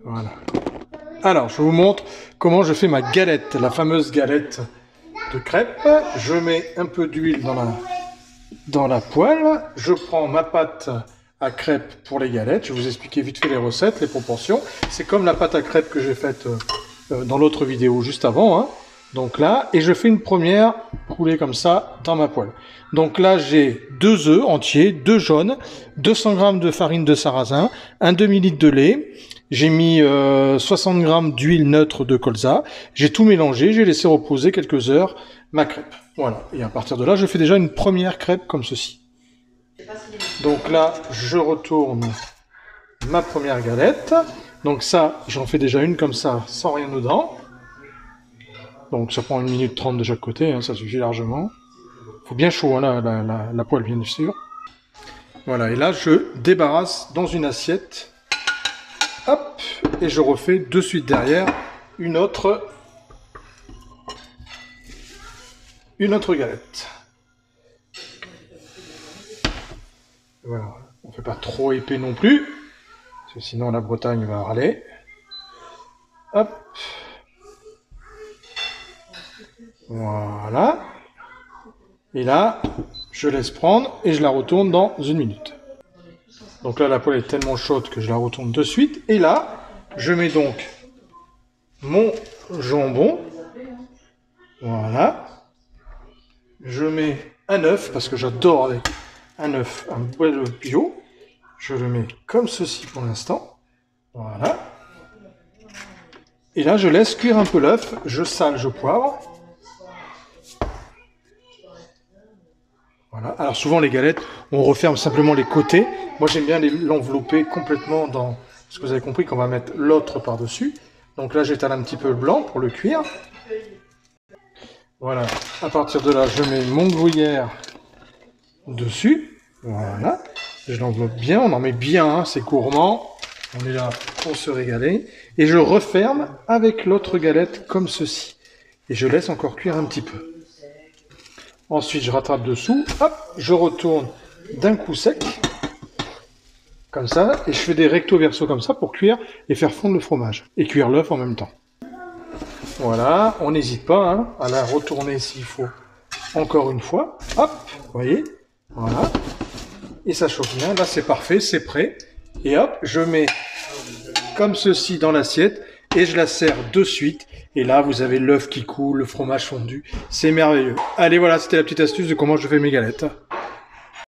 Voilà. Alors, je vous montre comment je fais ma galette, la fameuse galette de crêpes. Je mets un peu d'huile dans la poêle. Je prends ma pâte à crêpes pour les galettes. Je vais vous expliquer vite fait les recettes, les proportions. C'est comme la pâte à crêpes que j'ai faite dans l'autre vidéo juste avant. Hein. Donc là, et je fais une première coulée comme ça dans ma poêle. Donc là, j'ai 2 œufs entiers, 2 jaunes, 200 g de farine de sarrasin, un demi-litre de lait. J'ai mis 60 g d'huile neutre de colza. J'ai tout mélangé, j'ai laissé reposer quelques heures ma crêpe. Voilà. Et à partir de là, je fais déjà une première crêpe comme ceci. Donc là, je retourne ma première galette. Donc ça, j'en fais déjà une comme ça, sans rien dedans. Donc ça prend 1 minute 30 de chaque côté, hein, ça suffit largement. Faut bien chaud, hein, la poêle bien sûr. Voilà, et là je débarrasse dans une assiette. Hop, et je refais de suite derrière une autre galette. Voilà, on fait pas trop épais non plus, parce que sinon la Bretagne va râler. Hop. Voilà. Et là, je laisse prendre et je la retourne dans 1 minute. Donc là, la poêle est tellement chaude que je la retourne de suite. Et là, je mets donc mon jambon. Voilà. Je mets un œuf, parce que j'adore avec un œuf, un bel œuf bio. Je le mets comme ceci pour l'instant. Voilà. Et là, je laisse cuire un peu l'œuf. Je sale, je poivre. Voilà. Alors souvent les galettes, on referme simplement les côtés. Moi j'aime bien l'envelopper complètement dans... Parce que vous avez compris qu'on va mettre l'autre par-dessus. Donc là j'étale un petit peu le blanc pour le cuire. Voilà. À partir de là, je mets mon gruyère dessus. Voilà. Je l'enveloppe bien, on en met bien, hein, c'est gourmand. On est là pour se régaler. Et je referme avec l'autre galette comme ceci. Et je laisse encore cuire un petit peu. Ensuite, je rattrape dessous, hop, je retourne d'un coup sec, comme ça, et je fais des recto verso comme ça pour cuire et faire fondre le fromage, et cuire l'œuf en même temps. Voilà, on n'hésite pas hein, à la retourner s'il faut encore une fois, hop, vous voyez, voilà, et ça chauffe bien, là c'est parfait, c'est prêt, et hop, je mets comme ceci dans l'assiette, et je la sers de suite. Et là, vous avez l'œuf qui coule, le fromage fondu. C'est merveilleux. Allez, voilà, c'était la petite astuce de comment je fais mes galettes.